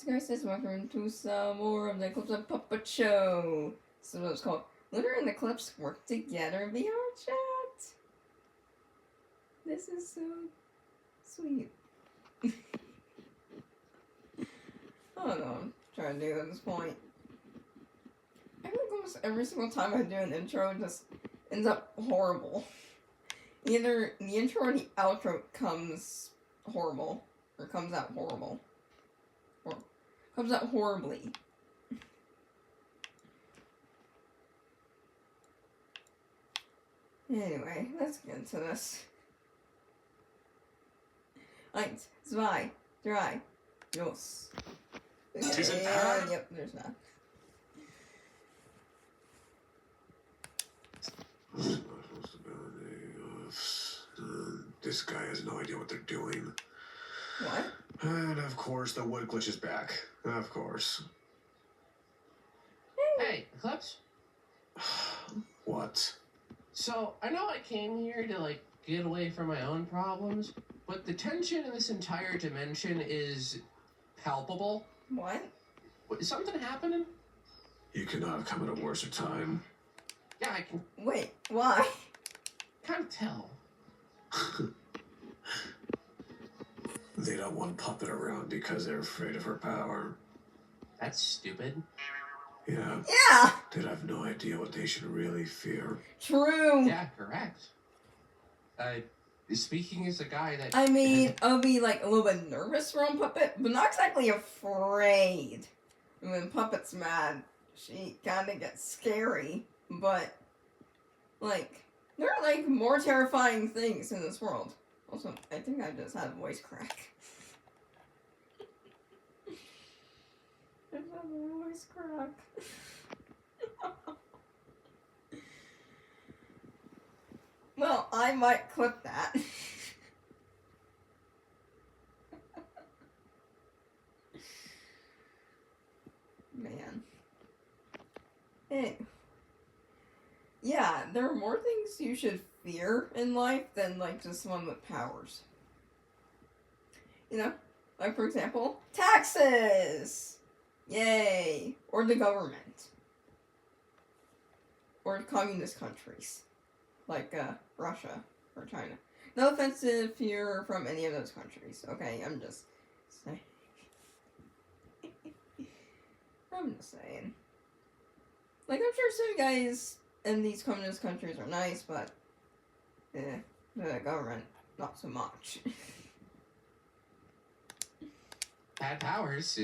guys, says welcome to some more of the Eclipse and Puppet Show. This is what it's called. Lunar and Eclipse work together via chat. This is so sweet. I don't know what I'm trying to do at this point. I feel like almost every single time I do an intro, it just ends up horrible. Either the intro or the outro comes horrible. Or comes out horrible. Or comes out horribly. Anyway, let's get into this. 1, 2, 3, los. Yep, there's not. This guy has no idea what they're doing. What? And of course, the wood glitch is back. Of course. Hey, Eclipse? What? So, I know I came here to, get away from my own problems, but the tension in this entire dimension is palpable. What? Is something happening? You could not have come at a worse time. Yeah, I can Wait, why? kind of tell. They don't want Puppet around because they're afraid of her power. That's stupid. Yeah. Yeah! They'd have no idea what they should really fear. True! Yeah, correct. Speaking as a guy that... I mean, I'll be, a little bit nervous around Puppet, but not exactly afraid. When Puppet's mad, she kinda gets scary, but, there are, more terrifying things in this world. Also, I think I just had a voice crack. I just had a voice crack. Well, I might clip that. Man. Hey. Yeah, there are more things you should fear in life than, just someone with powers. You know? For example, taxes! Yay! Or the government. Or communist countries. Like, Russia or China. No offense if you're from any of those countries, okay? I'm just saying. I'm just saying. I'm sure some guys in these communist countries are nice, but the government, not so much. Had powers,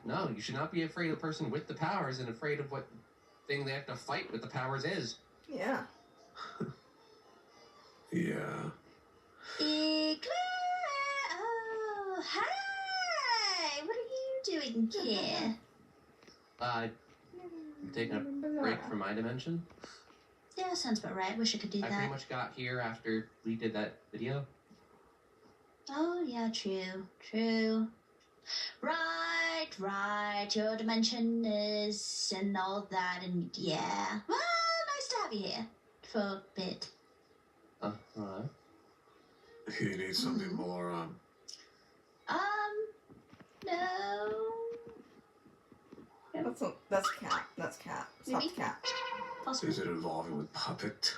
no, you should not be afraid of the person with the powers and afraid of what thing they have to fight with the powers is. Yeah. Yeah. Eclipse! Oh, hi! What are you doing here? Taking a break from my dimension. Yeah, sounds about right. Wish I could do I pretty that. much got here after we did that video. Oh, yeah, true. Right. Your dimension is and all that, and yeah. Well, nice to have you here for a bit. Alright. He needs something more, No. That's cat. That's cat. Stop Maybe? cat. Possibly. Is it involving with Puppet?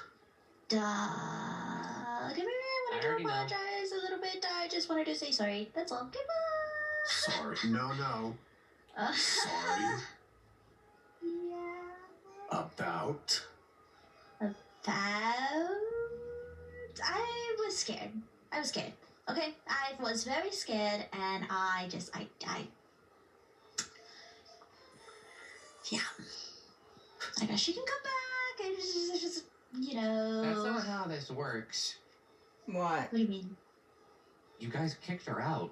Duh. Come here, I wanted to already know. apologize a little bit. I just wanted to say sorry. That's all. Goodbye. Sorry. No. Sorry. Yeah. About? I was scared. Okay? I was very scared, and I yeah. I guess she can come back. I just That's not how this works. What? What do you mean? You guys kicked her out.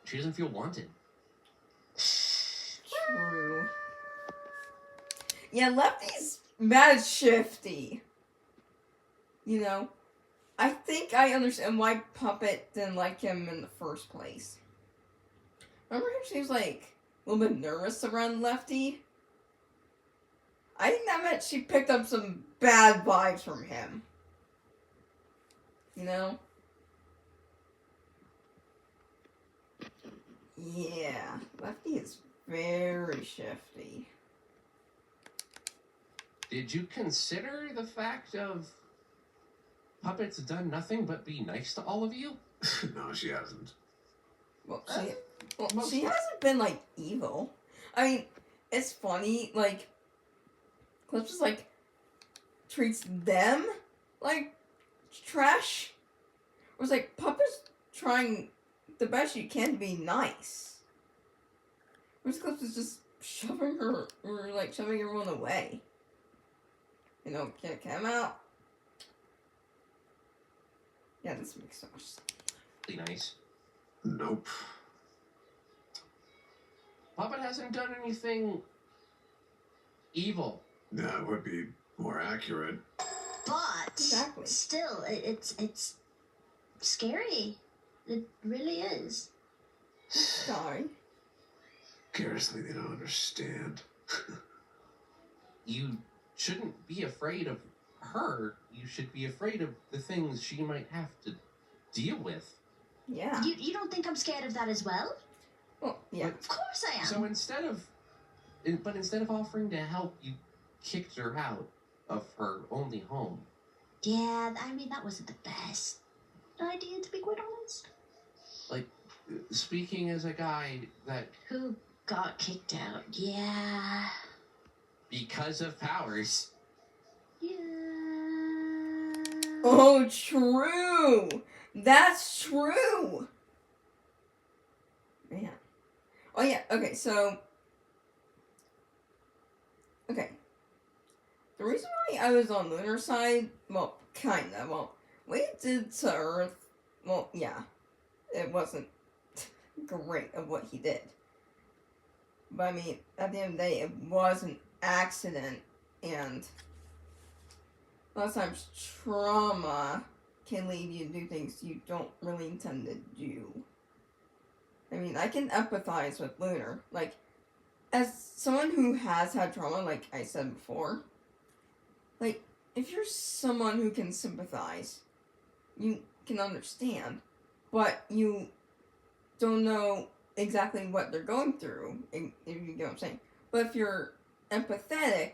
She doesn't feel wanted. True. Yeah, Lefty's mad shifty. I think I understand why Puppet didn't like him in the first place. Remember how she was, a little bit nervous around Lefty? I think that meant she picked up some bad vibes from him. Yeah, Lefty is very shifty. Did you consider the fact of Puppet's done nothing but be nice to all of you? No, she hasn't. Well, Most- she hasn't been, like, evil. I mean, it's funny, like, Eclipse just, like, treats them like trash. Or it's like, Puppet's trying the best she can to be nice. Whereas Eclipse is just shoving her, or, like, shoving everyone away. You know, kick him out. Yeah, this makes so much sense. Be nice. Nope. Puppet hasn't done anything evil. That would be more accurate. But Exactly. still, it's scary. It really is. Sorry. Curiously, they don't understand. You shouldn't be afraid of her. You should be afraid of the things she might have to deal with. Yeah. You don't think I'm scared of that as well? Well, yeah. Of course I am. So instead of offering to help, you kicked her out of her only home. Yeah, I mean, that wasn't the best idea, to be quite honest. Like, speaking as a guy that, Who got kicked out? Yeah. because of powers, Yeah. Oh, true. That's true. Man. Oh yeah. Okay. So. Okay. The reason why I was on Lunar side, well, kinda. Well, what he did to Earth, well, yeah, it wasn't great of what he did. But I mean, at the end of the day, it was an accident, and a lot of times trauma can lead you to do things you don't really intend to do. I mean, I can empathize with Lunar. Like, as someone who has had trauma, like I said before, like, if you're someone who can sympathize, you can understand, but you don't know exactly what they're going through, if you get what I'm saying. But if you're empathetic,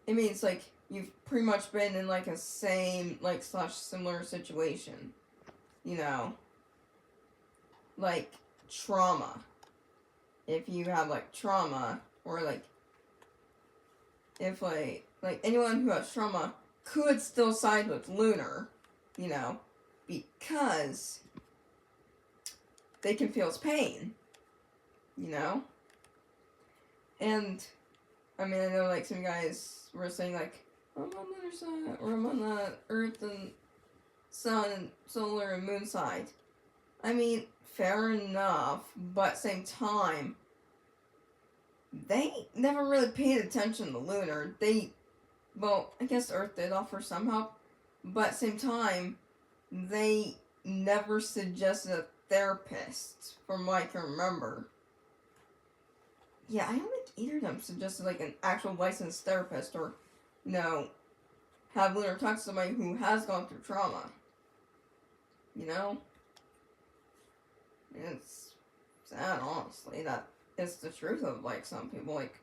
it means, like, you've pretty much been in, like, a same, like, / similar situation. You know? Like, trauma. If you have, like, trauma, or, like, if, like anyone who has trauma could still side with Lunar, you know, because they can feel his pain, you know? And, I mean, I know, like, some guys were saying, like, I'm on Lunar side, or I'm on the Earth and Sun and Solar and Moon side. I mean, fair enough, but same time, they never really paid attention to Lunar. Well, I guess Earth did offer some help, but at the same time, they never suggested a therapist, from what I can remember. Yeah, I don't think either of them suggested, like, an actual licensed therapist, or, you know, have Lunar talk to somebody who has gone through trauma. You know? It's sad, honestly, that it's the truth of, like, some people. Like,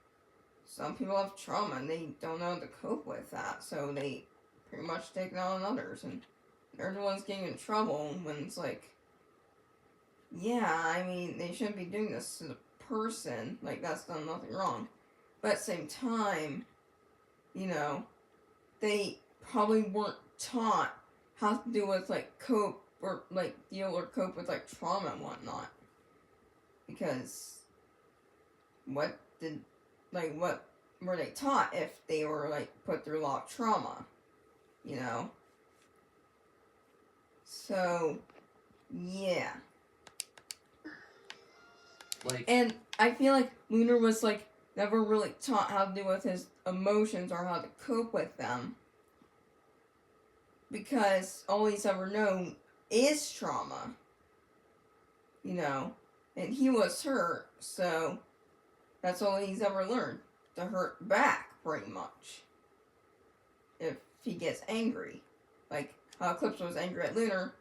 some people have trauma and they don't know how to cope with that, so they pretty much take it out on others, and they're the ones getting in trouble when it's like, yeah, I mean, they shouldn't be doing this to the person, like, that's done nothing wrong. But at the same time, you know, they probably weren't taught how to deal with, like, cope, or, like, deal or cope with, like, trauma and whatnot. Because what were they taught if they were, like, put through a lot of trauma? You know? So, yeah. like, And I feel like Lunar was, like, never really taught how to deal with his emotions or how to cope with them. Because all he's ever known is trauma. You know? And he was hurt, so that's all he's ever learned. To hurt back, pretty much. If he gets angry. Like how Eclipse was angry at Lunar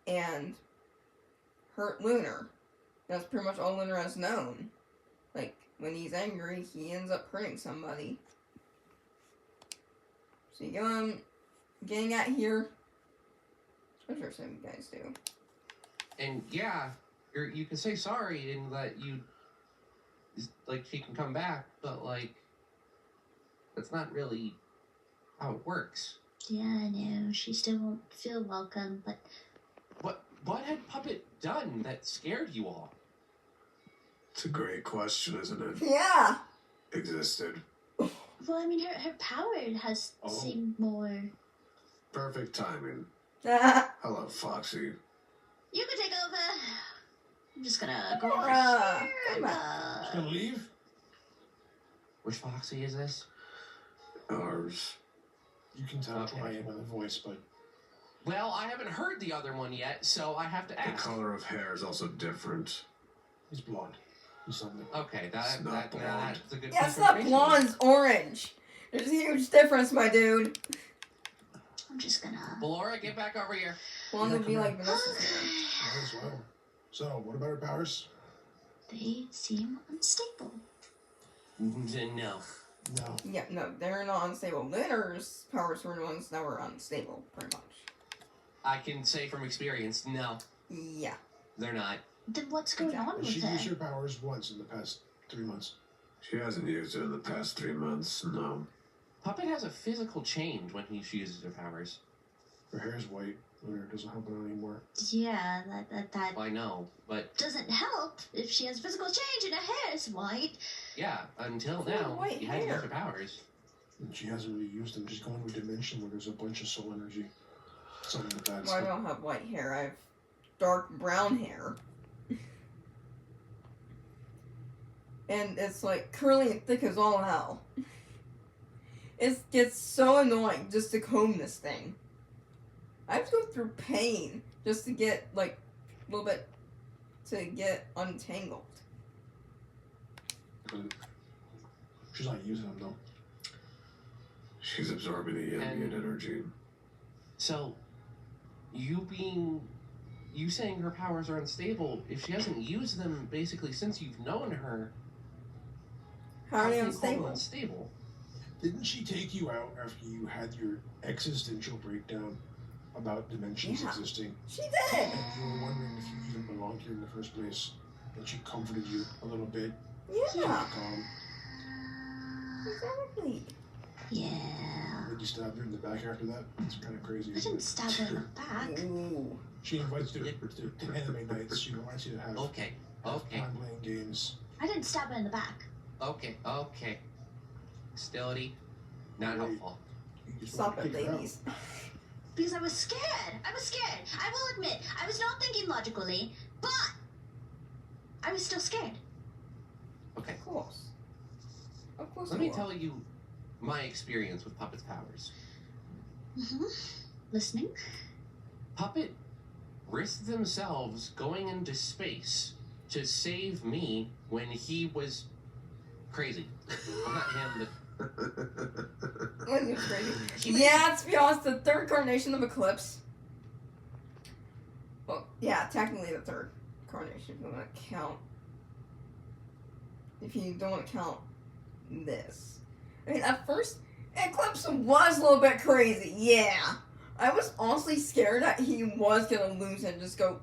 and hurt Lunar. That's pretty much all Lunar has known. Like, when he's angry, he ends up hurting somebody. So you get what I'm getting at here? What are some of you guys do? And yeah, you can say sorry and that you, like, she can come back, but, like, that's not really how it works. Yeah, I know. She still won't feel welcome, but What had Puppet done that scared you all? It's a great question, isn't it? Yeah! Existed. well, I mean, her power has Oh. seemed more. Perfect timing. Ah, Hello, Foxy. You can take over. I'm just gonna go over Laura, here. come Just gonna leave? Which Foxy is this? Ours. You can tell Okay. who I am by the voice, but Well, I haven't heard the other one yet, so I have to The ask. color of hair is also different. he's blonde. He's something. Okay, It's that, not that, now blonde. that's a good yeah, it's not confirmation. blonde, it's orange. There's a huge difference, my dude. I'm just gonna. Laura, get back over here. Blonde would be come like here. Vanessa's hair. Might as well. So, what about her powers? They seem unstable. No. No. Yeah, no, they're not unstable. Lunar's powers were the ones that were unstable, pretty much. I can say from experience, no, Yeah. they're not. Then what's going on Has with she used her? her powers once in the past 3 months? She hasn't used it in the past 3 months, no. Puppet has a physical change when she uses her powers. Her hair is white. Lunar doesn't help it anymore. Yeah, that Well, I know, but doesn't help if she has physical change and her hair is white. yeah, until She has now, white she hasn't hair. used her powers. And she hasn't really used them. She's going to a dimension where there's a bunch of soul energy. Some of the bad Well, I stuff. don't have white hair, I have dark brown hair. And it's like curly and thick as all hell. It gets so annoying just to comb this thing. I have to go through pain just to get, like, a little bit, to get untangled. But she's not using them, though. She's absorbing the ambient energy. So, you saying her powers are unstable, if she hasn't used them basically since you've known her, How are they can you call them unstable? unstable? Didn't she take you out after you had your existential breakdown about dimensions Yeah. existing? She And did! you were wondering if you even belonged here in the first place. And she comforted you a little bit. Yeah, Calm. exactly. Yeah. Did you stab her in the back after that? It's kind of crazy. I isn't didn't it? stab her in the back. Ooh. She invites you to anime nights. She wants you to have Okay, okay, time-playing games. I didn't stab her in the back. okay. Hostility, not Wait. helpful. You just Stop want it, to kick her out. ladies. Because I was scared. I was scared. I will admit, I was not thinking logically, but I was still scared. Okay, Of course. Of course let you me are. tell you my experience with Puppet's powers. Mm-hmm. Listening. Puppet risked themselves going into space to save me when he was crazy. Well, not him, Wasn't it crazy? He- Yeah, to be honest, the third carnation of Eclipse. Well, yeah, technically the third carnation, if you want to count. If you don't want to count this. I mean, at first, Eclipse was a little bit crazy, yeah. I was honestly scared that he was gonna lose it and just go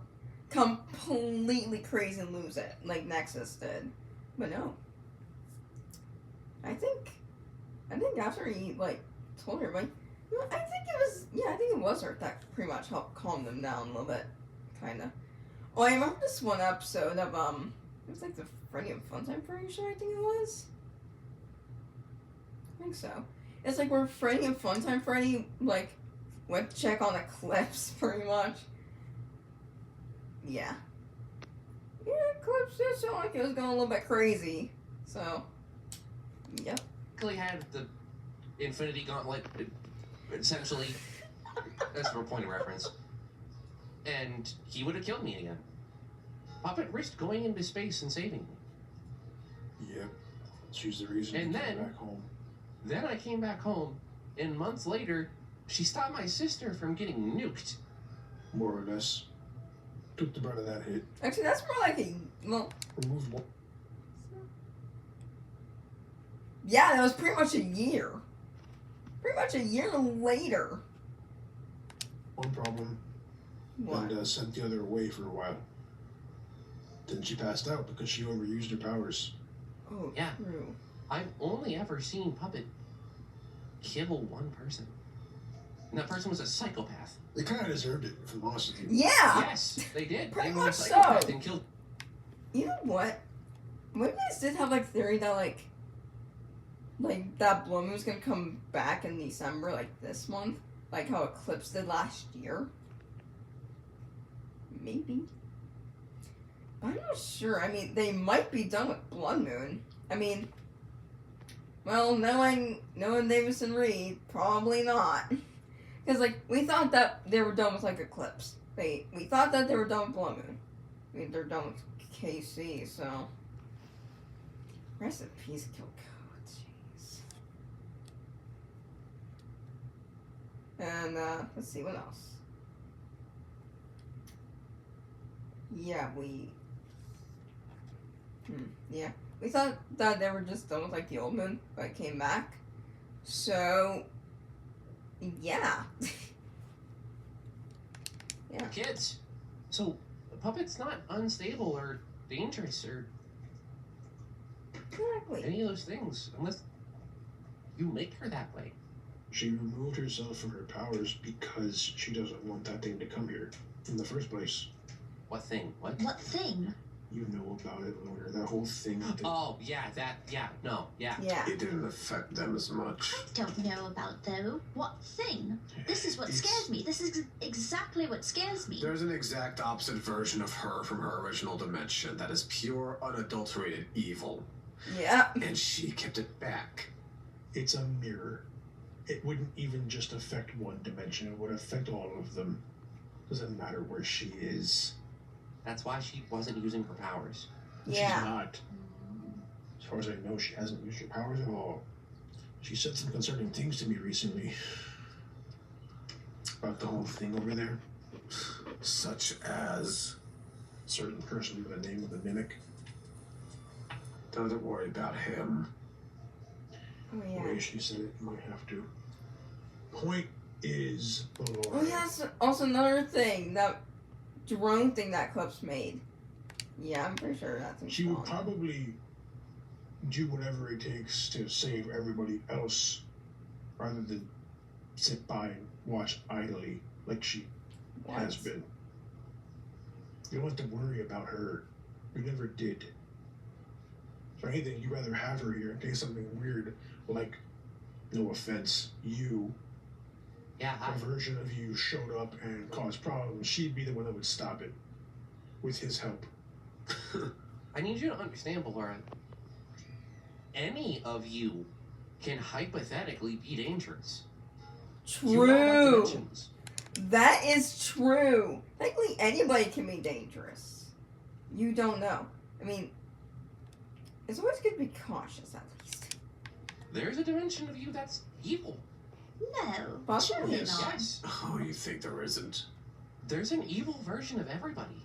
completely crazy and lose it, like Nexus did. But no. I think after he, like, told everybody, you know, I think it was her that pretty much helped calm them down a little bit, kinda. Oh, I remember this one episode of, it was like the Freddy and Funtime Freddy show, I think it was? I think so. It's like where Freddy and Funtime Freddy, like, went to check on Eclipse, pretty much. Yeah. Yeah, Eclipse did sound like it was going a little bit crazy, so, yep. basically had the Infinity Gauntlet, essentially. That's for a point of reference. And he would have killed me again. Puppet risked going into space and saving me. Yep. She's the reason And you came then- back home. Then I came back home, and months later, she stopped my sister from getting nuked. More or less. took the brunt of that hit. Actually, that's more like a well. Removed one. Yeah, that was pretty much a year. Pretty much a year later. One problem. What? And sent the other away for a while. Then she passed out because she overused her powers. Oh, Yeah. true. I've only ever seen Puppet kill one person. And that person was a psychopath. They kind of deserved it, if I'm honest with you. Yeah. Yes, they did. Pretty They were a much psychopath so. and killed. You know what? Maybe you guys did have like theory that like that Bloom was gonna come back in December, like this month, like how Eclipse did last year. Maybe. I'm not sure. I mean, they might be done with Blood Moon. I mean, well, knowing Davison Reed, probably not. Because like we thought that they were done with like Eclipse. We thought that they were done with Blood Moon. I mean, they're done with KC, so rest in peace, Kyoko. Jeez. And let's see what else. Yeah, yeah. We thought that they were just done with like the old moon, but it came back. So yeah. Yeah. Kids. So, Puppet's not unstable or dangerous or Exactly. any of those things unless you make her that way. She removed herself from her powers because she doesn't want that thing to come here in the first place. What thing? What? What thing? You know about it, Lunar. That whole thing. Oh, yeah, that, yeah, no, yeah. Yeah. It didn't affect them as much. I don't know about though. What thing? This is what scares me. This is exactly what scares me. There's an exact opposite version of her from her original dimension that is pure, unadulterated evil. Yeah. And she kept it back. It's a mirror. It wouldn't even just affect one dimension. It would affect all of them. Doesn't matter where she is. That's why she wasn't using her powers. Yeah. She's not. As far as I know, she hasn't used her powers at all. She said some concerning things to me recently. About the whole thing over there. Such as... A certain person by the name of the Mimic. Don't worry about him. Oh The yeah. way she said it, you might have to. Point is, Oh yeah, that's also another thing, that drone thing that Eclipse made. Yeah, I'm pretty sure that's she would installed. probably do whatever it takes to save everybody else rather than sit by and watch idly like she has been. You don't have to worry about her. You never did. For anything, you'd rather have her here in case something weird, like, no offense, Yeah, a version of you showed up and caused problems. She'd be the one that would stop it with his help. I need you to understand, Ballora. Any of you can hypothetically be dangerous. You know about True. dimensions. That is true. Technically, anybody can be dangerous. You don't know. I mean, it's always good to be cautious, at least. There's a dimension of you that's evil. No, Possibly surely yes. not. Yes. Oh, you think there isn't? There's an evil version of everybody.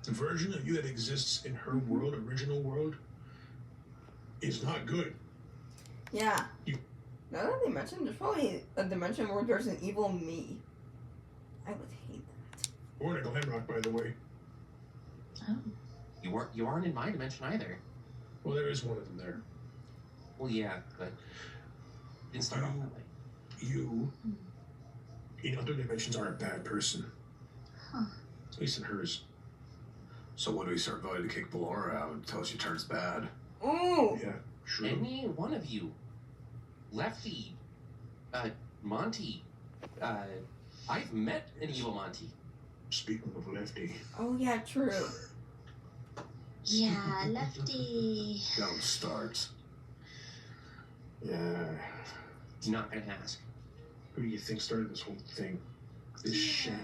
The version of you that exists in her world, original world, is not good. Yeah. You- Now that they mentioned, there's probably a dimension where there's an evil me. I would hate that. Or in a glam rock, by the way. Oh. You aren't in my dimension either. Well, there is one of them there. Well, yeah, but didn't start off that way. You, in other dimensions, are a bad person. Huh. At least in hers. So when do we start voting to kick Ballora out until she turns bad? Ooh. Yeah, true. Any one of you, Lefty, Monty, I've met an evil Monty. Speaking of Lefty. Oh yeah, true. Yeah, Lefty. Don't start. Yeah. Not gonna ask. Who do you think started this whole thing? This sham.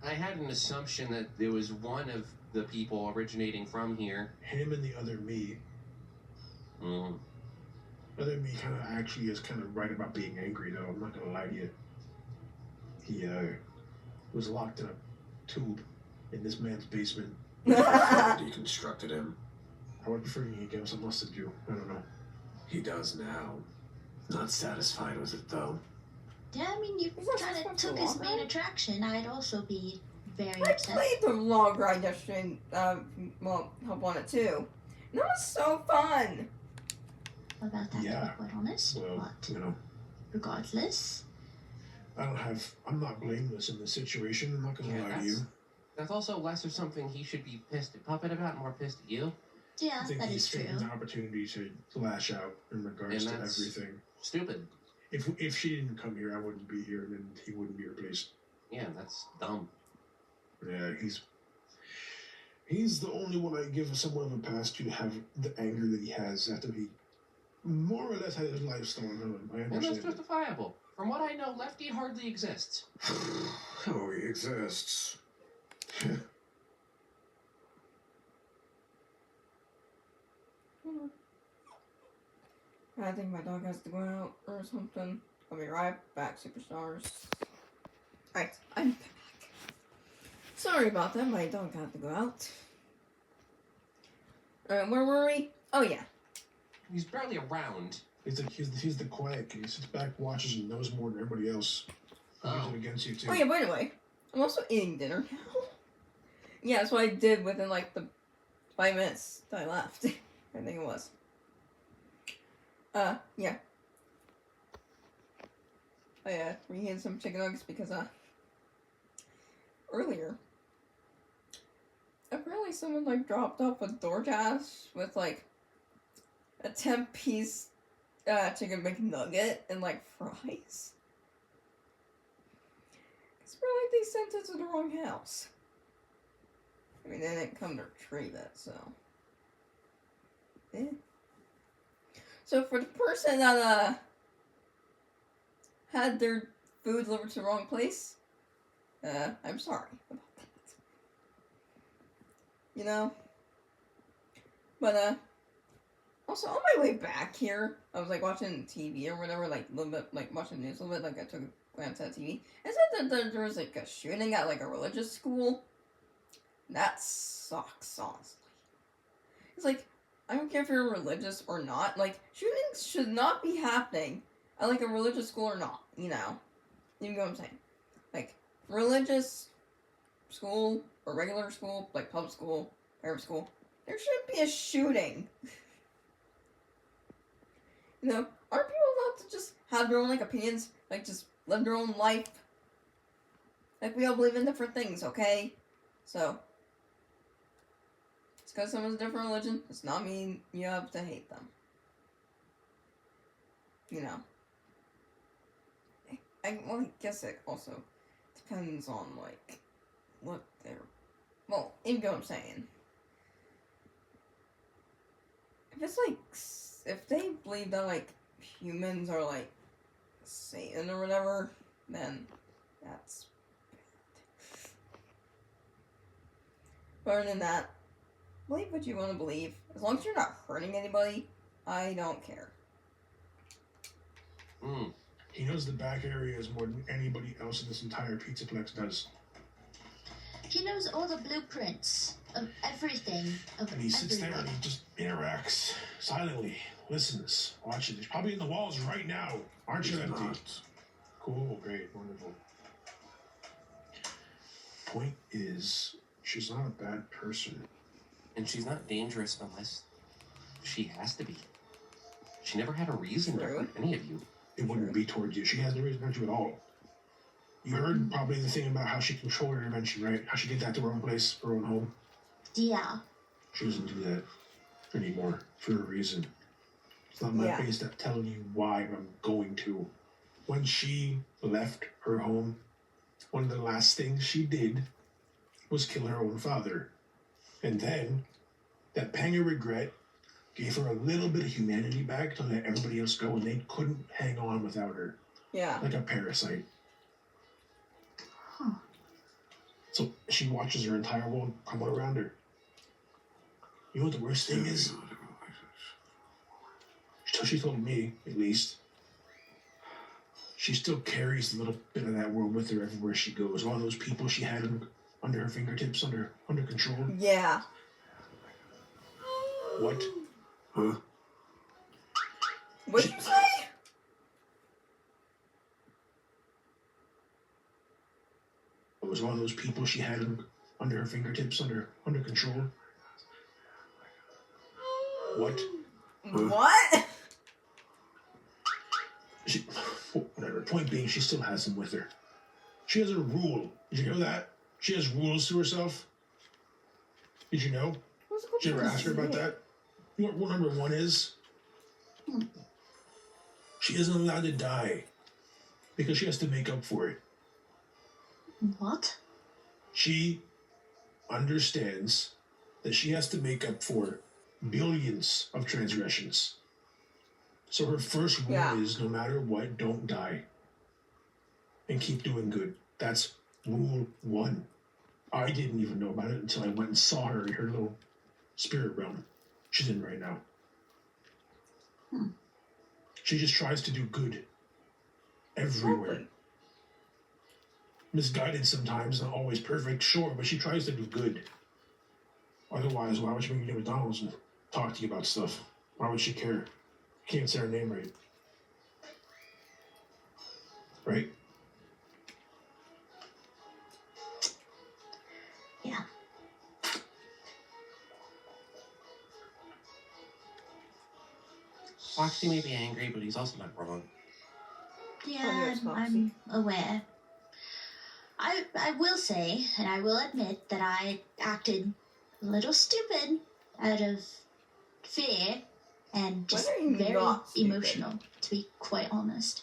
I had an assumption that there was one of the people originating from here. Him and the other me. Mm. Other me kind of actually is kind of right about being angry, though. I'm not gonna lie to you. He was locked in a tube in this man's basement. Deconstructed him. I would prefer he gave us a mustard Jew. I don't know. He does now. Not satisfied with it, though. Yeah, I mean, you Is that kind of supposed to took his walk main right? attraction. I'd also be very I upset. played the log ride yesterday, well, Help on it too. And that was so fun! About that, Yeah. to be quite honest. Well, But you know, regardless, I'm not blameless in this situation. I'm not gonna Yeah, lie to you. That's also less of something he should be pissed at Puppet about, and more pissed at you. yeah, I think that he's is true. taking the opportunity to lash out in regards And to that's- everything. Stupid. If she didn't come here, I wouldn't be here, and then he wouldn't be replaced. Yeah, that's dumb. Yeah, he's the only one I give somewhat of a pass to have the anger that he has after he more or less had his life stolen from him. I And that's understand. it. justifiable. From what I know, Lefty hardly exists. Oh, he exists. I think my dog has to go out or something. I'll be right back, superstars. Alright, I'm back. Sorry about that, my dog had to go out. Alright, where were we? Oh yeah. He's barely around. He's the quiet kid. He sits back, watches, and knows more than everybody else. He uses Oh. it against you too. Oh yeah, by the way, I'm also eating dinner now. Yeah, that's what I did within like the 5 minutes that I left. I think it was. Yeah. I reheated some chicken nuggets because earlier apparently someone like dropped off a DoorDash with like a 10-piece chicken McNugget and like fries. It's probably they sent it to the wrong house. I mean, they didn't come to retrieve it, so. Eh. So for the person that had their food delivered to the wrong place, I'm sorry about that. You know? But also on my way back here, I was like watching TV or whatever, like a little bit, like watching the news a little bit, like I took a glance at TV. It said that there was like a shooting at like a religious school. That sucks, honestly. It's like, I don't care if you're religious or not, like, shootings should not be happening at like a religious school or not, you know? You know what I'm saying? Like, religious school or regular school, like public school, private school, there shouldn't be a shooting. You know, aren't people allowed to just have their own like opinions, like just live their own life? Like we all believe in different things, okay? So it's because someone's a different religion does not mean you have to hate them. You know. Well, I guess it also depends on like what they're. Well, you know what I'm saying. If it's like, if they believe that like humans are like Satan or whatever, then that's bad. But other than that, believe what you want to believe. As long as you're not hurting anybody, I don't care. Mm. He knows the back areas more than anybody else in this entire Pizzaplex does. He knows all the blueprints of everything, of And he sits there everyone. and he just interacts silently, listens, watches. He's probably in the walls right now. Aren't you, He's Empty? not. Cool, great, wonderful. Point is, she's not a bad person. And she's not dangerous unless she has to be. She never had a reason to True. hurt any of you. It wouldn't be towards you. She has no reason to hurt you at all. You heard probably the thing about how she controlled her invention, right? How she did that to her own place, her own home. Yeah. She doesn't do that anymore for a reason. It's not my Yeah. face that's telling you why I'm going to. When she left her home, one of the last things she did was kill her own father. And then, that pang of regret gave her a little bit of humanity back to let everybody else go, and they couldn't hang on without her. Yeah. Like a parasite. Huh. So she watches her entire world crumble around her. You know what the worst thing is? So she told me, at least, she still carries a little bit of that world with her everywhere she goes. All those people she had under her fingertips, under control. Yeah. What? Huh? What'd you say? It was one of those people she had under her fingertips, under control. What? What? Whatever. Point being, she still has him with her. She has a rule. Did you know that? She has rules to herself. Did you know? Did you ever ask her about that? You know what number one is? She isn't allowed to die because she has to make up for it. What? She understands that she has to make up for billions of transgressions. So her first rule is no matter what, don't die. And keep doing good. That's rule one. I didn't even know about it until I went and saw her in her little spirit realm she's in right now. She just tries to do good everywhere. Exactly. Misguided sometimes, not always perfect, sure, but she tries to do good. Otherwise, why would she bring you to McDonald's and talk to you about stuff? Why would she care? Can't say her name right. Right? Yeah. Foxy may be angry, but he's also not wrong. Yeah, I'm aware. I will say, and I will admit, that I acted a little stupid out of fear and just When are you very not stupid? emotional, to be quite honest.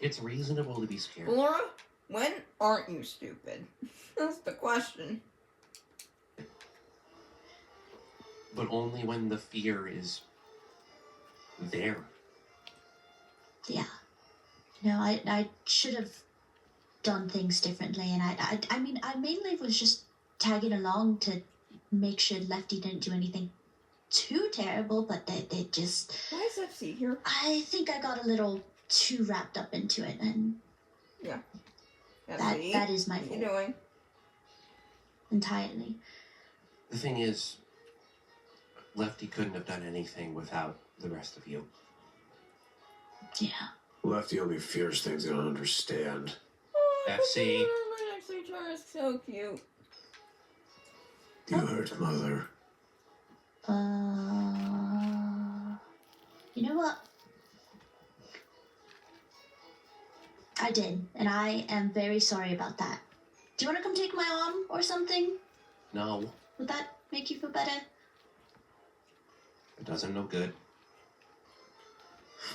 It's reasonable to be scared. Laura, when aren't you stupid? That's the question. But only when the fear is there. Yeah. No, I should have done things differently, and I mean, I mainly was just tagging along to make sure Lefty didn't do anything too terrible, but they just... Why is FC here? I think I got a little too wrapped up into it, and Yeah. that is my What fault. you doing? Entirely. The thing is, Lefty couldn't have done anything without the rest of you. Yeah. Lefty only fears things they don't understand. Oh, FC. my next HR is so cute. You hurt Mother. You know what? I did, and I am very sorry about that. Do you want to come take my arm or something? No, Would that make you feel better? it doesn't no good.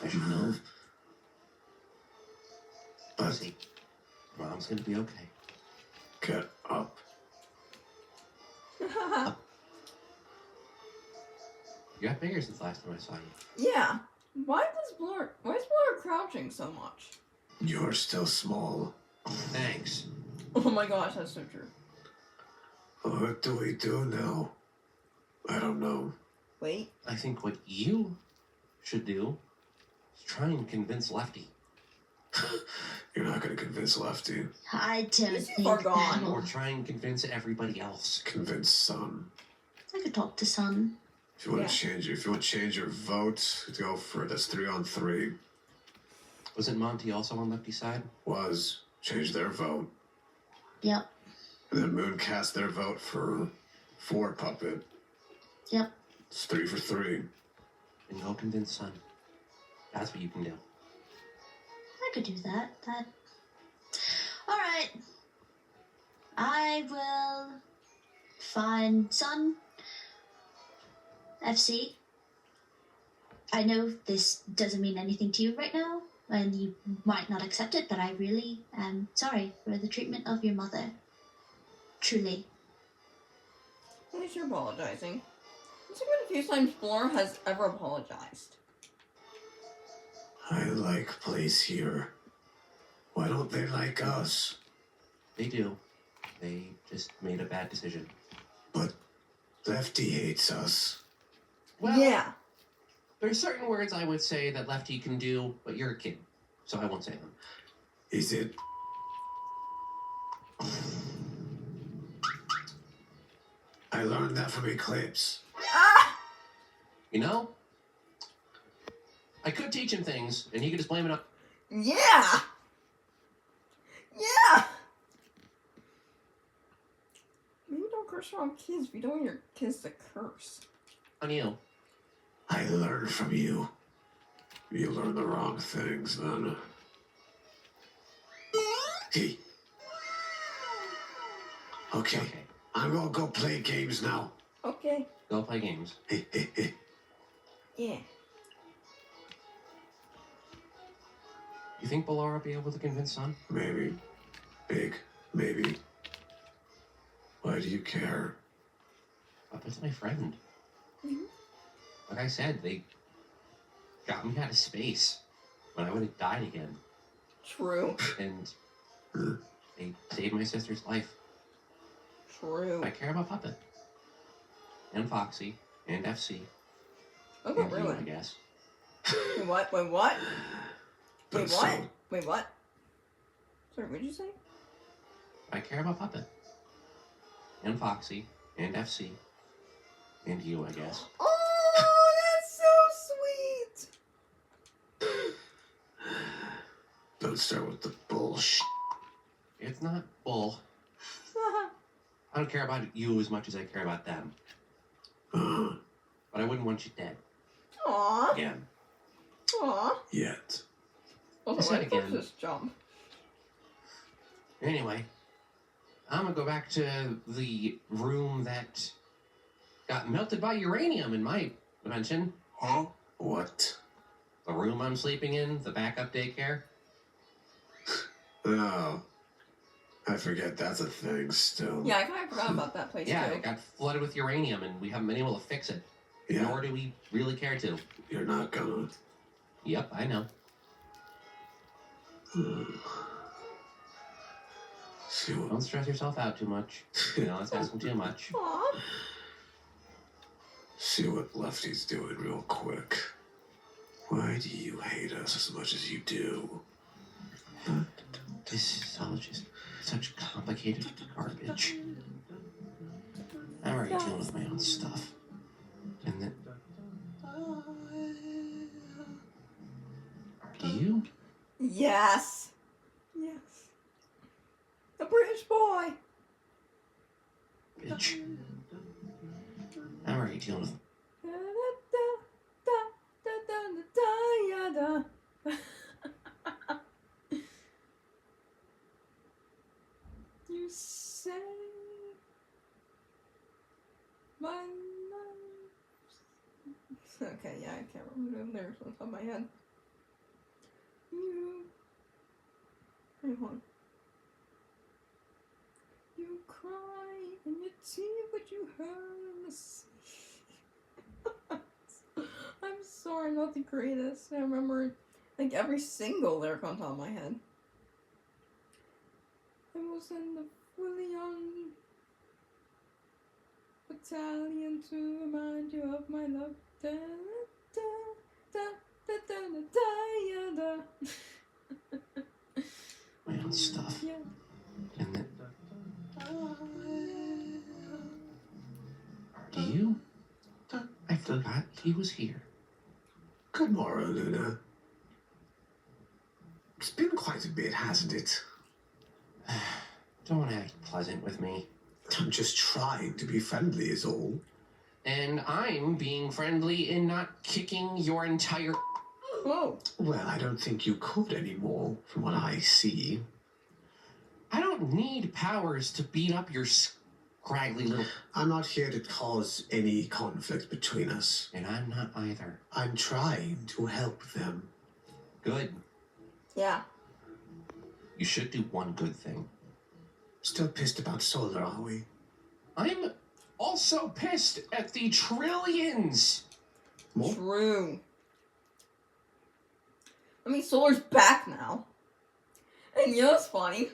I should know. But See, Mom's gonna be okay. get up. You got bigger since last time I saw you. Yeah. Why is Blur crouching so much? You're still small. Thanks. Oh my gosh, that's so true. What do we do now? I don't know. Wait. I think what you should do is try and convince Lefty. You're not going to convince Lefty. I don't He's too think far gone. Or try and convince everybody else. Convince Son. I could talk to Son. If you want Yeah. to change, if you want to change your vote, go for it. That's 3-on-3. Wasn't Monty also on Lefty's side? Was change their vote, Yep. and then Moon cast their vote for 4 Puppet. Yep. It's 3 for 3. And go convince Son. That's what you can do. I could do that. Alright. I will find Son. FC. I know this doesn't mean anything to you right now, and you might not accept it, but I really am sorry for the treatment of your mother. Truly. At least you're apologizing. It's been a few times Blur has ever apologized. I like place here. Why don't they like us? They do. They just made a bad decision. But Lefty hates us. Well, Yeah. there's certain words I would say that Lefty can do, but you're a kid, so I won't say them. Is it? I learned that from Eclipse. Ah! You know, I could teach him things, and he could just blame it on Yeah! Yeah! Maybe don't curse around kids if you don't want your kids to curse. you. I learned from you. You learn the wrong things, then. Hey. Okay. I'm gonna go play games now. Okay. Go play games. Yeah. You think Ballora will be able to convince Sun? Maybe. Big. Maybe. Why do you care? Puppet's my friend. Mhm. Like I said, they got me out of space when I would have died again. True. And they saved my sister's life. True. I care about Puppet. And Foxy. And FC. Okay, and you, really? I guess. Wait, what? Wait, what? But Wait, so- what? Wait, what? Sorry, what did you say? I care about Puppet. And Foxy. And FC. And you, I guess. Oh, that's so sweet! Don't start with the bullshit. It's not bull. I don't care about you as much as I care about them. But I wouldn't want you dead. Aww. Again. Aww. Yet. Also, Say why it did again. just jump? Anyway, I'm gonna go back to the room that got melted by uranium in my dimension. Huh? What? The room I'm sleeping in, the backup daycare. Oh. I forget that's a thing still. Yeah, I kind of forgot about that place Yeah, too. it got flooded with uranium and we haven't been able to fix it. Yeah. Nor do we really care to. You're not gonna. Yep, I know. See what? Don't stress yourself out too much. You know, that's asking too much. Aww. See what Lefty's doing real quick. Why do you hate us as much as you do? This is all just such complicated garbage. I'm already dealing with my own stuff. And then... Do you? Yes. Yes. The British boy. Bitch. I'm already dealing with... You say my life. Okay, yeah, I can't remember the lyrics on top of my head. You. Hang on. You cry and you see what you heard in the sea. I'm sorry, I'm not the greatest. I remember like every single lyric on top of my head. I was in the fully young battalion to remind you of my love. Da, da, da, da, da, da, da, da. my own stuff. Yeah. And then... Do you? I forgot he was here. Good morrow, Lunar. It's been quite a bit, hasn't it? Don't act pleasant with me. I'm just trying to be friendly is all. And I'm being friendly in not kicking your entire... Whoa. Well, I don't think you could anymore, from what I see. I don't need powers to beat up your scraggly little... I'm not here to cause any conflict between us. And I'm not either. I'm trying to help them. Good. Yeah. You should do one good thing. Still pissed about Solar, are we? I'm also pissed at the trillions. More? True. I mean, Solar's back now. And you know what's funny?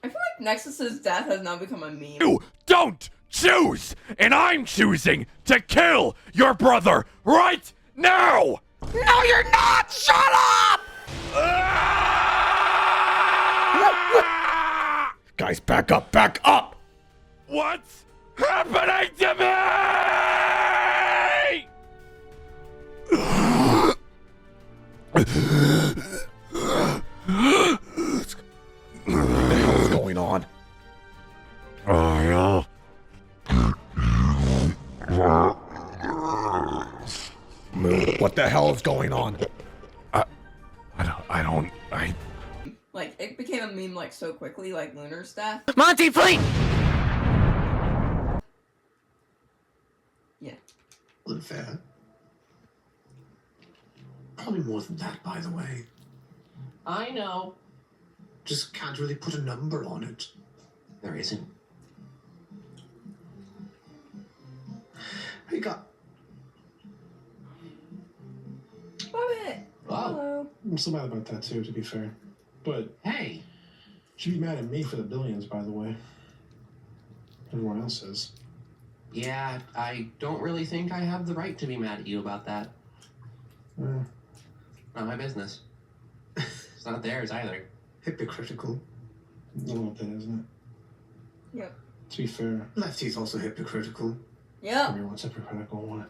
I feel like Nexus's death has now become a meme. You don't choose, and I'm choosing to kill your brother right now! No, you're not! Shut up! Guys, back up, back up! What's happening to me? What the hell is going on? Oh, yeah. What the hell is going on? Like, it became a meme, like, so quickly, like Lunar stuff. Monty, please! Yeah. Unfair. Probably more than that, by the way. I know. Just can't really put a number on it. There isn't. Hey, got. Love it! Wow. Hello. I'm still mad about that too, to be fair. But Hey. she'd be mad at me for the billions, by the way. Everyone else is. Yeah, I don't really think I have the right to be mad at you about that. Eh, Not my business. It's not theirs either. Hypocritical. a little bit, isn't it? Yep. To be fair, Lefty's also hypocritical. Yep. everyone's hypocritical one.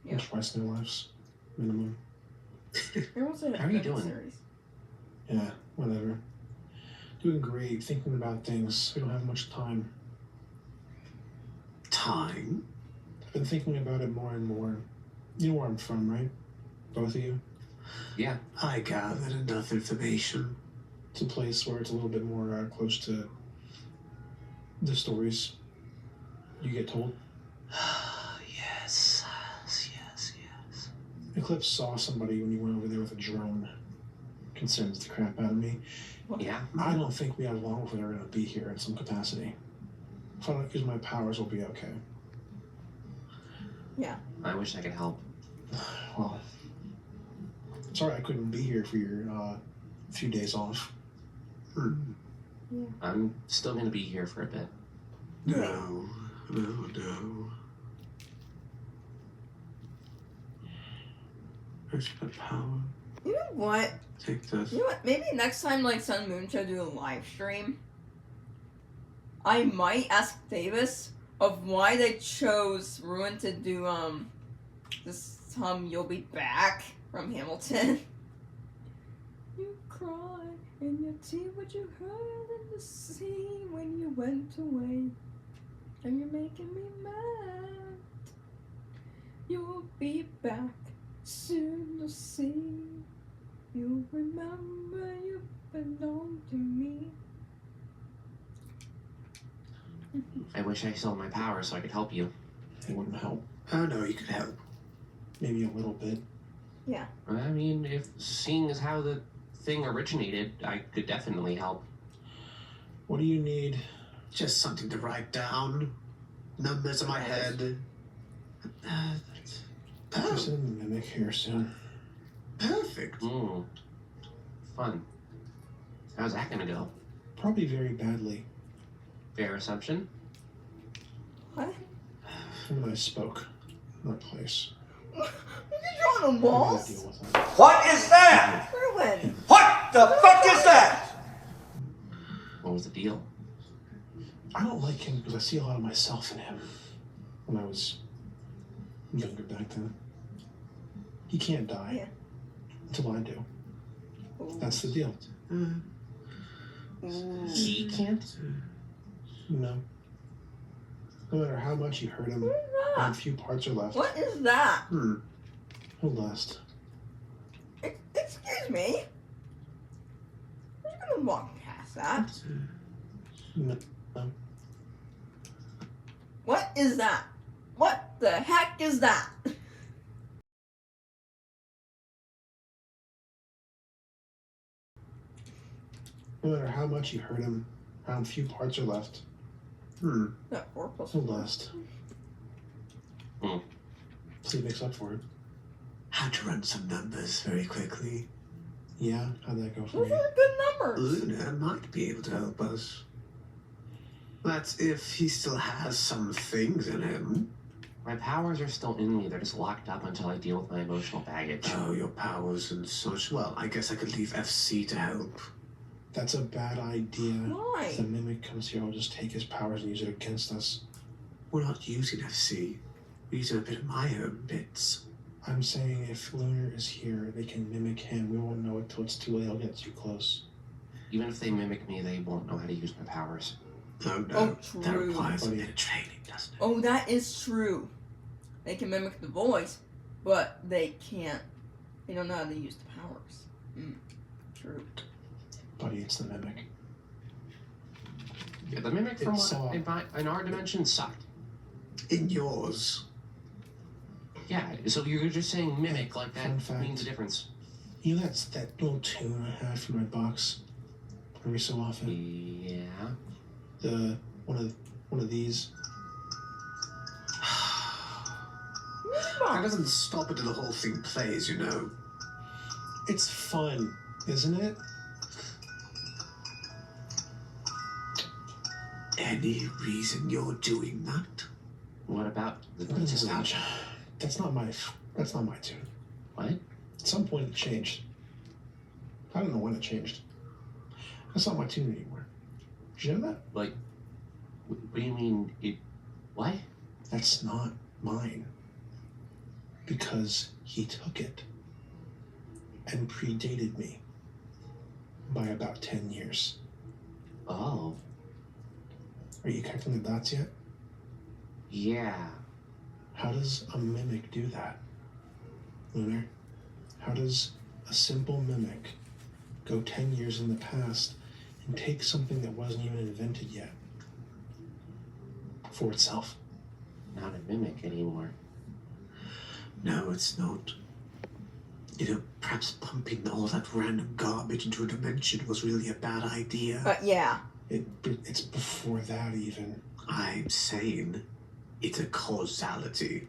Yep. Twice in their lives. Minimum. Everyone's in How are you a doing? series. Yeah, whatever. Doing great, thinking about things. We don't have much time. Time? I've been thinking about it more and more. You know where I'm from, right? Both of you? Yeah. I gathered enough information. It's a place where it's a little bit more close to the stories you get told. Yes. Eclipse saw somebody when you went over there with a drone. Concerns the crap out of me. Yeah. I don't think we have long before they're going to be here in some capacity. If I don't use my powers, we'll be okay. Yeah. I wish I could help. Well, sorry I couldn't be here for your few days off. I'm still gonna be here for a bit. No. Where's my power? You know what? Take this. You know what? Maybe next time, like, Sun Moon Show do a live stream, I might ask Davis of why they chose Ruin to do, this You'll Be Back from Hamilton. You cry and you see what you heard in the sea when you went away. And you're making me mad. You'll be back soon, you'll see. You'll remember you belong to me. I wish I still had my powers so I could help you. It wouldn't help. Oh no, you could help. Maybe a little bit. I mean, if seeing as how the thing originated, I could definitely help. What do you need? Just something to write down. Numbers in my head. There's a mimic here soon. Perfect. Fun. How's that gonna go? Probably very badly. Fair assumption? What? Him and I spoke. Not place. What are you drawing on walls? Deal with that. What is that? Ruin! What the fuck is that? What was the deal? I don't like him because I see a lot of myself in him. When I was younger back then. He can't die. Yeah. Until I do. That's the deal. He can't? No. No matter how much you hurt him, What is and that? a few parts are left. What is that? He'll last. Excuse me? We're gonna walk past that. No. What is that? What the heck is that? No matter how much you hurt him, how few parts are left. That 4 plus He'll 4. last. So he makes up for it. Had to run some numbers very quickly. Yeah? How'd that go for Those you? are good numbers. Lunar might be able to help us. That's if he still has some things in him. My powers are still in me. They're just locked up until I deal with my emotional baggage. Oh, your powers and such. Well, I guess I could leave FC to help. That's a bad idea. Why? If the mimic comes here, I'll just take his powers and use it against us. We're not using FC. We're using a bit of my own bits. I'm saying if Lunar is here, they can mimic him. We won't know it till it's too late. He'll get too close. Even if they mimic me, they won't know how to use my powers. Oh no, Oh, that true. requires a bit of training, doesn't it? Oh, that is true. They can mimic the voice, but they can't. They don't know how to use the powers. True. Buddy, it's the mimic. Yeah, the mimic from It's, in our dimension sucked. In yours. Yeah, so you're just saying mimic like that Fun fact. means a difference. You know that's that little tune I have for my box every so often. Yeah. The one of these. That doesn't stop until the whole thing plays, you know. It's fun, isn't it? Any reason you're doing that? What about the That's nostalgia? not my tune. What? At some point it changed. I don't know when it changed. That's not my tune anymore. Did you know that? Like, what do you mean? What? That's not mine. Because he took it and predated me by about 10 years. Oh, Are you connecting the dots yet? yeah. How does a mimic do that? Lunar, how does a simple mimic go 10 years in the past and take something that wasn't even invented yet for itself? Not a mimic anymore. No, it's not. You know, perhaps pumping all that random garbage into a dimension was really a bad idea. Yeah. It's before that even. I'm saying it's a causality.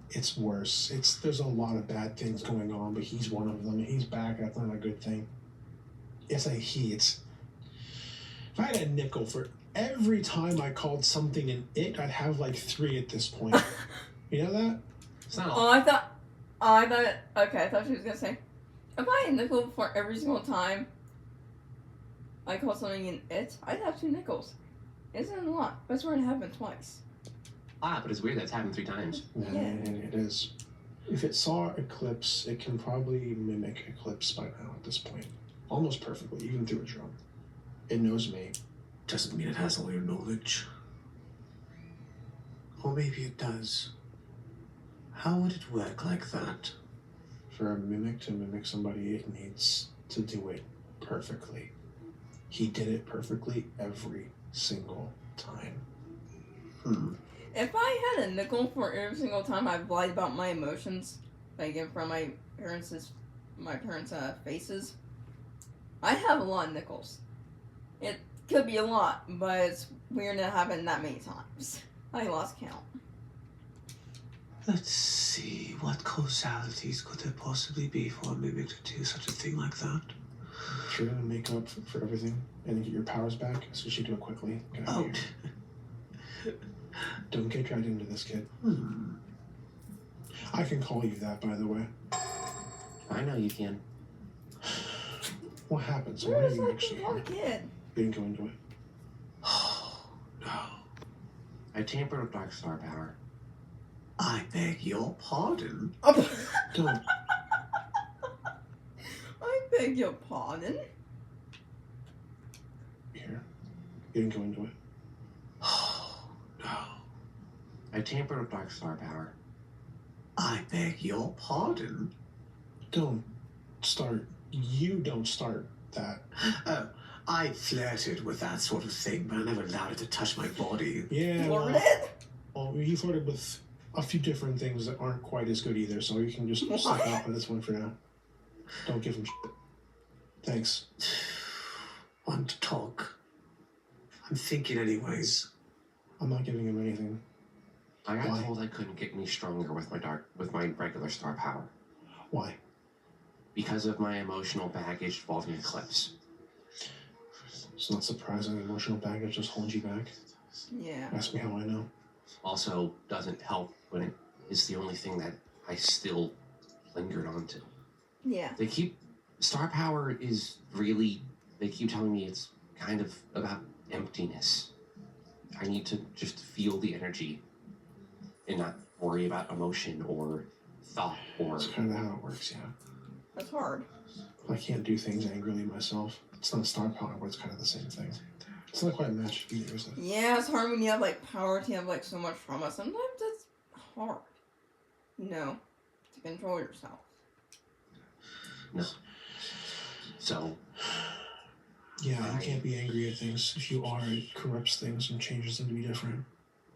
It's worse. There's a lot of bad things going on, but he's one of them. He's back. That's not a good thing. It's if I had a nickel for every time I called something an it, I'd have like 3 at this point. You know that? It's not Oh, all. I thought she was gonna say, if I had a nickel for every single time I call something an it, I'd have 2 nickels. Isn't a lot. That's where it happened twice. But it's weird that's happened 3 times. And it is. If it saw Eclipse, it can probably mimic Eclipse by now at this point. Almost perfectly, even through a drum. It knows me. Doesn't mean it has all your knowledge. Or maybe it does. How would it work like that? For a mimic to mimic somebody, it needs to do it perfectly. He did it perfectly every single time. If I had a nickel for every single time I've lied about my emotions, like in front of my parents' faces, I have a lot of nickels. It could be a lot, but it's weird to happen that many times. I lost count. Let's see, what causalities could there possibly be for a mimic to do such a thing like that? If you're gonna make up for everything and then get your powers back, so you should do it quickly. Get out of here. Don't get dragged into this, kid. I can call you that, by the way. I know you can. What happened? So Where why are is you that actually little here? kid? You didn't go into it. Oh, no. I tampered with Dark Star power. I beg your pardon. Don't. I beg your pardon? Here. You didn't go into it. Oh, no. I tampered with Dark Star power. I beg your pardon. Don't start. You don't start that. Oh, I flirted with that sort of thing, but I never allowed it to touch my body. Yeah. Flirted? Well, you flirted with a few different things that aren't quite as good either, so you can just step out with this one for now. Don't give him shit. Thanks. Want to talk? I'm thinking anyways. I'm not giving him anything. I got Why? told I couldn't get any stronger with my regular star power Why? because of my emotional baggage involving Eclipse. It's not surprising. Emotional baggage just holds you back. Yeah. Ask me how I know. Also, doesn't help when it is the only thing that I still lingered onto. Yeah. Star power is really They keep telling me it's kind of about emptiness. I need to just feel the energy and not worry about emotion or thought or... That's kind of how it works, yeah. That's hard. I can't do things angrily myself. It's not a star power, but it's kind of the same thing. It's not quite matched either, is it? Yeah, it's hard when you have like power to have like so much trauma. Sometimes it's hard. No, to control yourself. No. So... Yeah, you can't be angry at things. If you are, it corrupts things and changes them to be different.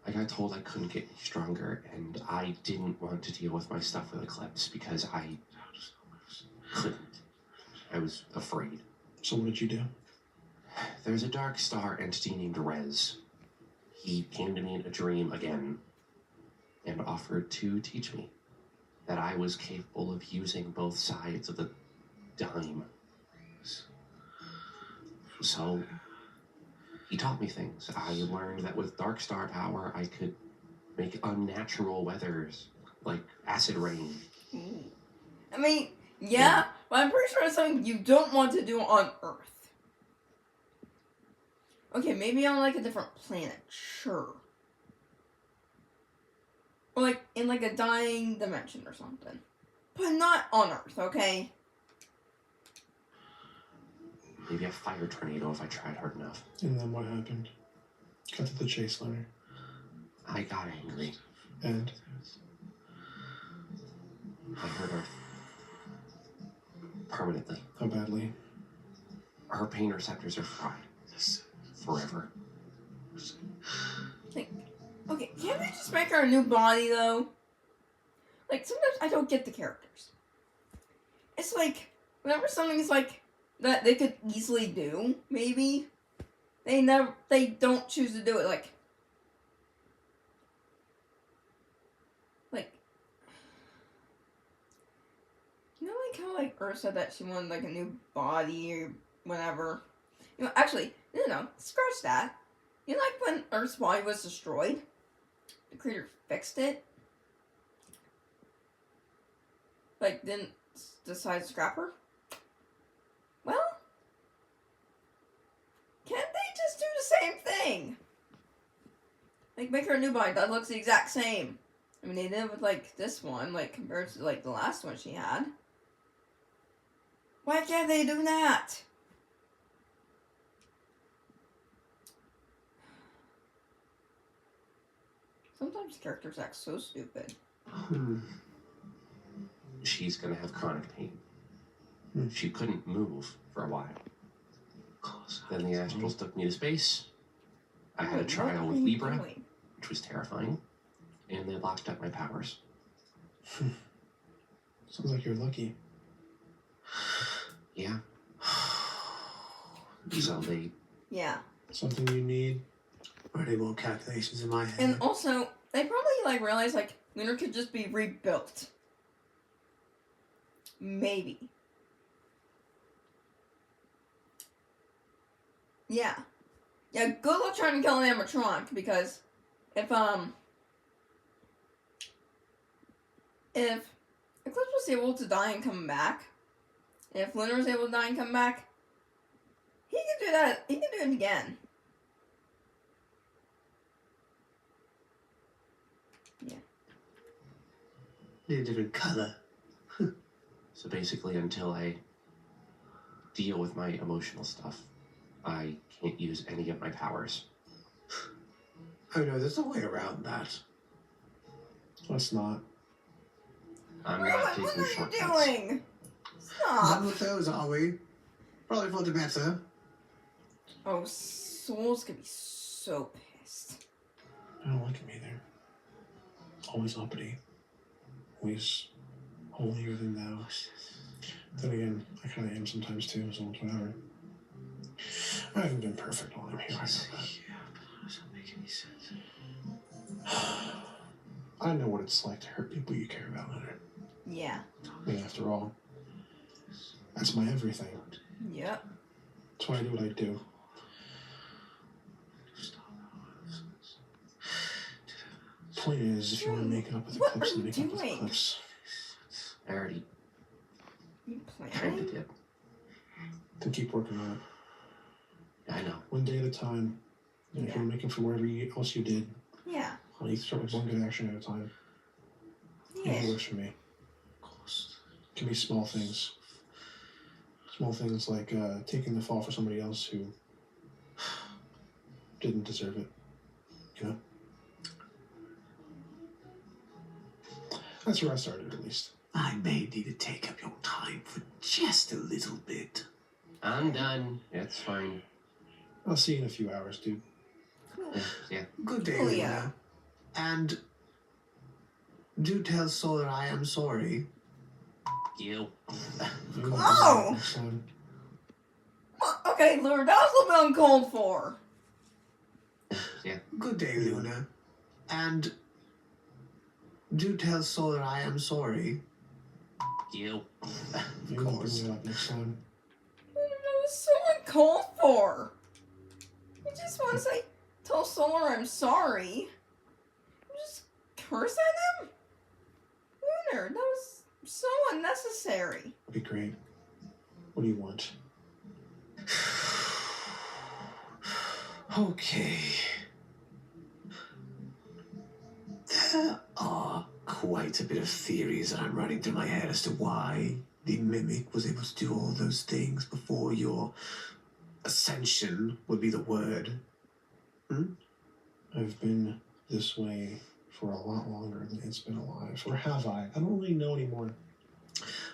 I got told I couldn't get any stronger, and I didn't want to deal with my stuff with Eclipse because I couldn't. I was afraid. So what did you do? There's a dark star entity named Rez. He came to me in a dream again and offered to teach me that I was capable of using both sides of the dime. So, he taught me things. I learned that with dark star power, I could make unnatural weathers, like acid rain. I mean, yeah, but I'm pretty sure it's something you don't want to do on Earth. Okay, maybe on like a different planet, sure. Or like in like a dying dimension or something. But not on Earth, okay? Maybe a fire tornado if I tried hard enough. And then what happened? Cut to the chase, Lunar. I got angry. And? I hurt her. Permanently. How badly? Her pain receptors are fried. Forever. Like, okay, can't we just make her a new body, though? Like, sometimes I don't get the characters. It's like, whenever something's like, that they could easily do, maybe, they don't choose to do it, like, you know, like how, like, Earth said that she wanted, like, a new body or whatever. You know, actually, no, scratch that. You know, like, when Earth's body was destroyed, the creator fixed it? Like, didn't decide to scrap her? Well, can't they just do the same thing? Like, make her a new body that looks the exact same. I mean, they did with, like, this one, like, compared to, like, the last one she had. Why can't they do that? Sometimes characters act so stupid. She's gonna have chronic pain. She couldn't move for a while. Then the Astrals took me to space. I had a trial with Libra, which was terrifying. And they locked up my powers. Sounds like you're lucky. Yeah. So they... Yeah. Something you need. Already more calculations in my head. And also, they probably, like, realized, like, Lunar could just be rebuilt. Maybe. Yeah. Yeah, good luck trying to kill an animatronic, because if Eclipse was able to die and come back, if Lunar was able to die and come back, he can do that. He can do it again. Yeah. Need a different color. So basically, until I deal with my emotional stuff, I can't use any of my powers. Oh no, there's no way around that. Let's not. I'm What not are taking you shortcuts. doing? Stop. Done with those, are we? Probably for the better. Oh, Soul's gonna be so pissed. I don't like him either. Always uppity. Always holier than thou. Then again, I kind of am sometimes too, so it's whatever. I haven't been perfect while I'm here, I know that. Doesn't make any sense. I know what it's like to hurt people you care about, Leonard. Yeah. I mean, after all, that's my everything. Yep. That's why I do what I do. Point is, if you want to make it up with What Eclipse, are then you make it up with doing? Eclipse. I already You kind planning? of did. Then keep working on it. I know. One day at a time. And if you're making from whatever else you did, Yeah. you start with one good action at a time. Yeah. It works for me. Of course. It can be small things. Small things like taking the fall for somebody else who didn't deserve it. You know? That's where I started, at least. I may need to take up your time for just a little bit. I'm done. It's fine. I'll see you in a few hours, dude. Yeah. Good day, Oh, yeah. Luna. And do tell Solar I am sorry. You. Oh! Next time. Okay, Lunar, that was a little bit uncalled for. Yeah. Good day, Luna. And do tell Solar I am sorry. You. You can bring it up next time. That was so uncalled for. You just want to say, tell Solar I'm sorry. You just curse at him? Lunar, that was so unnecessary. Be great. What do you want? Okay. There are quite a bit of theories that I'm running through my head as to why the Mimic was able to do all those things before your ascension would be the word. I've been this way for a lot longer than it's been alive. Or have I? I don't really know anymore.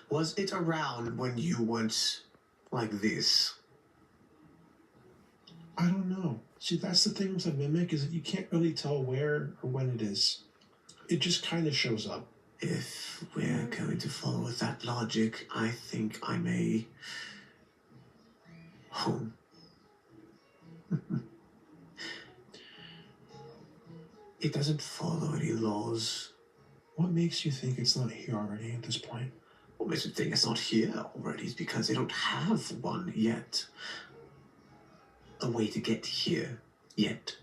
Was it around when you weren't like this? I don't know. See, that's the thing with a mimic, is that you can't really tell where or when it is. It just kind of shows up. If we're going to follow with that logic, I think I may... home. It doesn't follow any laws. What makes you think it's not here already at this point? What makes me think it's not here already is because they don't have one yet. A way to get here yet.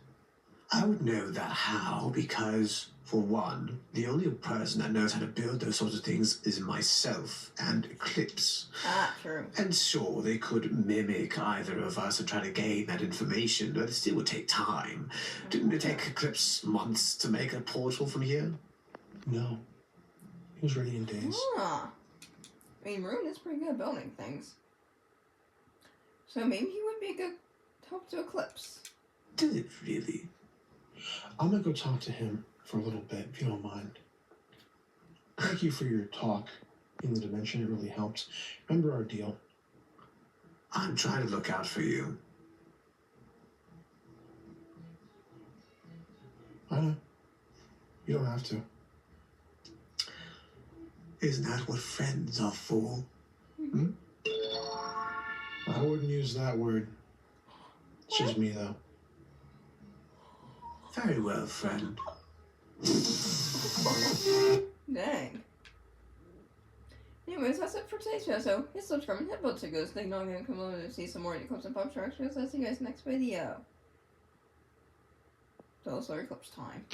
I would know that how because, for one, the only person that knows how to build those sorts of things is myself and Eclipse. Ah, true. And sure, they could mimic either of us and try to gain that information, but it still would take time. Didn't it take Eclipse months to make a portal from here? No. It was ready in days. Ah. I mean, Rune is pretty good at building things. So maybe he would be a good help to Eclipse. Did it really? I'm gonna go talk to him for a little bit, if you don't mind. Thank you for your talk in the dimension. It really helped. Remember our deal. I'm trying to look out for you. I know. You don't have to. Isn't that what friends are for? I wouldn't use that word. It's just me, though. Very well, friend. Dang. Anyways, that's it for today's show. So, hit subscribe and hit bell to go so you're not going to come over to see some more Eclipse and Pop Shark shows. I'll see you guys next video. So, it's Eclipse time.